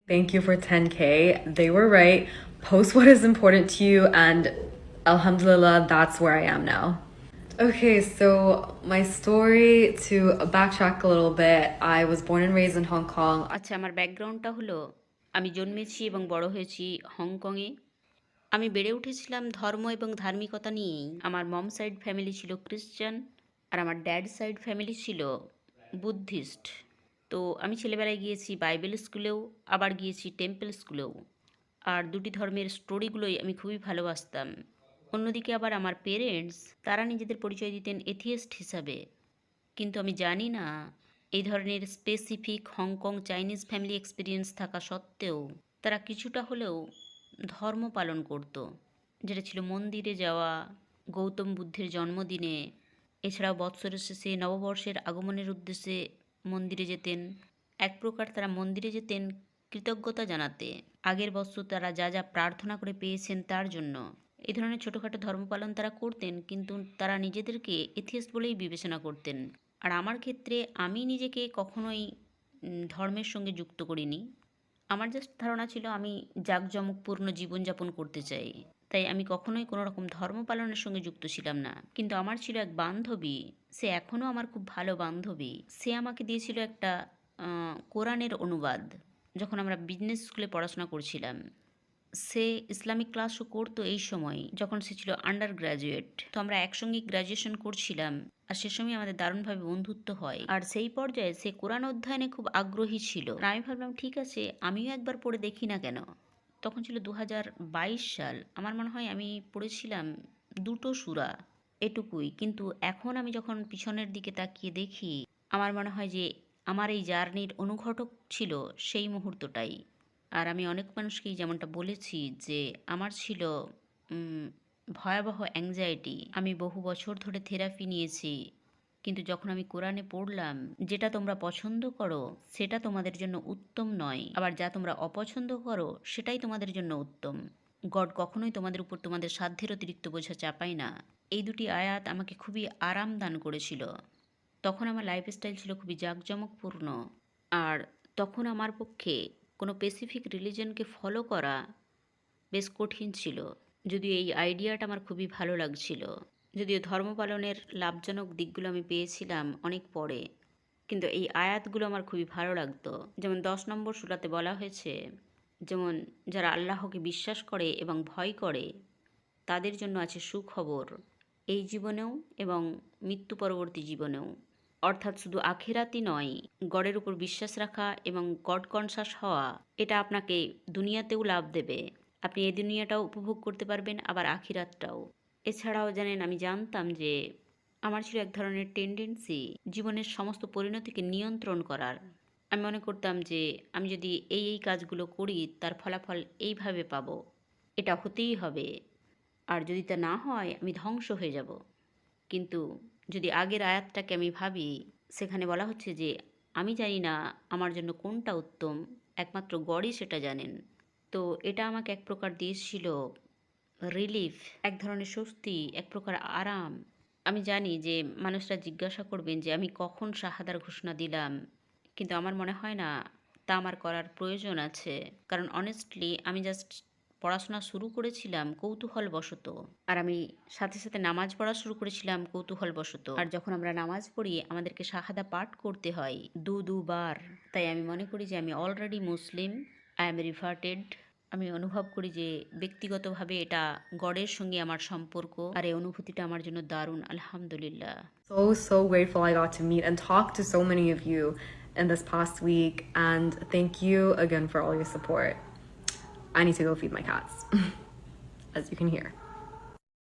Thank you for 10K. They were right. Post what is important to you, and Alhamdulillah, that's where I am now. Okay, so my story, to backtrack a little bit, I was born and raised in Hong Kong. আচ্ছা, আমার ব্যাকগ্রাউন্ডটা হলো আমি জন্মেছি এবং বড় হয়েছি হংকংয়ে। আমি বেড়ে উঠেছিলাম ধর্ম এবং ধার্মিকতা নিয়েই। আমার মম সাইড ফ্যামিলি ছিল ক্রিশ্চান আর আমার ড্যাড সাইড ফ্যামিলি ছিল বুদ্ধিস্ট। তো আমি ছেলেবেলায় গিয়েছি বাইবেল স্কুলেও, আবার গিয়েছি টেম্পল স্কুলেও। আর দুটি ধর্মের স্টোরিগুলোই আমি খুবই ভালোবাসতাম। অন্যদিকে আবার আমার পেরেন্টস, তারা নিজেদের পরিচয় দিতেন এথিয়েস্ট হিসাবে। কিন্তু আমি জানি না, এই ধরনের specific Hong Kong Chinese family experience থাকা সত্ত্বেও তারা কিছুটা হলেও ধর্ম পালন করত, যেটা ছিল মন্দিরে যাওয়া, গৌতম বুদ্ধের জন্মদিনে, এছাড়াও বৎসরের শেষে নববর্ষের আগমনের উদ্দেশ্যে মন্দিরে যেতেন। এক প্রকার তারা মন্দিরে যেতেন কৃতজ্ঞতা জানাতে, আগের বছর তারা যা যা প্রার্থনা করে পেয়েছেন তার জন্য। এই ধরনের ছোটোখাটো ধর্মপালন তারা করতেন, কিন্তু তারা নিজেদেরকে এথিয়েস্ট বলেই বিবেচনা করতেন। আর আমার ক্ষেত্রে আমি নিজেকে কখনোই ধর্মের সঙ্গে যুক্ত করিনি। আমার জাস্ট ধারণা ছিল আমি জাঁকজমকপূর্ণ জীবনযাপন করতে চাই, তাই আমি কখনোই কোনো রকম ধর্ম পালনের সঙ্গে যুক্ত ছিলাম না। কিন্তু আমার ছিল এক বান্ধবী, সে এখনও আমার খুব ভালো বান্ধবী। সে আমাকে দিয়েছিল একটা কোরআনের অনুবাদ, যখন আমরা বিজনেস স্কুলে পড়াশোনা করছিলাম। সে ইসলামিক ক্লাসও করতো এই সময়, যখন সে ছিল আন্ডার গ্র্যাজুয়েট। তো আমরা একসঙ্গে গ্র্যাজুয়েশন করছিলাম, আর সে সময় আমাদের দারুণভাবে বন্ধুত্ব হয়। আর সেই পর্যায়ে সে কোরআন অধ্যয়নে খুব আগ্রহী ছিল। আর আমি ভাবলাম ঠিক আছে, আমিও একবার পড়ে দেখি না কেন। তখন ছিল 2022 সাল, আমার মনে হয় আমি পড়েছিলাম দুটো সূরা, এটুকুই। কিন্তু এখন আমি যখন পিছনের দিকে তাকিয়ে দেখি, আমার মনে হয় যে আমার এই জার্নির অনুঘটক ছিল সেই মুহূর্তটাই। আর আমি অনেক মানুষকেই যেমনটা বলেছি যে আমার ছিল ভয়াবহ অ্যাংজাইটি। আমি বহু বছর ধরে থেরাপি নিয়েছি, কিন্তু যখন আমি কোরআনে পড়লাম, যেটা তোমরা পছন্দ করো সেটা তোমাদের জন্য উত্তম নয়, আবার যা তোমরা অপছন্দ করো সেটাই তোমাদের জন্য উত্তম। গড কখনোই তোমাদের উপর তোমাদের সাধ্যের অতিরিক্ত বোঝা চাপায় না। এই দুটি আয়াত আমাকে খুবই আরাম দান করেছিল। তখন আমার লাইফস্টাইল ছিল খুবই জাঁকজমকপূর্ণ, আর তখন আমার পক্ষে কোনো স্পেসিফিক রিলিজনকে ফলো করা বেশ কঠিন ছিল। যদিও এই আইডিয়াটা আমার খুবই ভালো লাগছিল, যদিও ধর্ম পালনের লাভজনক দিকগুলো আমি পেয়েছিলাম অনেক পরে, কিন্তু এই আয়াতগুলো আমার খুবই ভালো লাগতো। যেমন 10 নম্বর সূরাতে বলা হয়েছে, যেমন যারা আল্লাহকে বিশ্বাস করে এবং ভয় করে তাদের জন্য আছে সুখবর, এই জীবনেও এবং মৃত্যু পরবর্তী জীবনেও। অর্থাৎ শুধু আখিরাতই নয়, গডের উপর বিশ্বাস রাখা এবং গড কনসাস হওয়া, এটা আপনাকে দুনিয়াতেও লাভ দেবে। আপনি এই দুনিয়াটাও উপভোগ করতে পারবেন, আবার আখিরাতটাও। এছাড়াও জানেন, আমি জানতাম যে আমার ছিল এক ধরনের টেন্ডেন্সি জীবনের সমস্ত পরিণতিকে নিয়ন্ত্রণ করার। আমি মনে করতাম যে আমি যদি এই কাজগুলো করি তার ফলাফল এইভাবে পাবো, এটা হতেই হবে, আর যদি তা না হয় আমি ধ্বংস হয়ে যাব। কিন্তু যদি আগের আয়াতটাকে আমি ভাবি, সেখানে বলা হচ্ছে যে আমি জানি না আমার জন্য কোনটা উত্তম, একমাত্র গডই সেটা জানেন। তো এটা আমাকে এক প্রকার দিয়েছিল রিলিফ, এক ধরনের স্বস্তি, এক প্রকার আরাম। আমি জানি যে মানুষরা জিজ্ঞাসা করবেন যে আমি কখন শাহাদার ঘোষণা দিলাম, কিন্তু আমার মনে হয় না তা আমার করার প্রয়োজন আছে। কারণ অনেস্টলি আমি জাস্ট পড়াশোনা শুরু করেছিলাম কৌতূহলবশত, আর আমি সাথে সাথে নামাজ পড়া শুরু করেছিলাম কৌতূহলবশত। আর যখন আমরা নামাজ পড়ি আমাদেরকে শাহাদা পাঠ করতে হয় দুবার। তাই আমি মনে করি যে আমি already Muslim, I am reverted. আমি অনুভব করি যে ব্যক্তিগতভাবে এটা গডের সঙ্গে আমার সম্পর্ক, আর এই অনুভূতিটা আমার জন্য দারুণ, আলহামদুলিল্লাহ। So grateful I got to meet and talk to so many of you in this past week, and thank you again for all your support. I need to go feed my cats, as you can hear.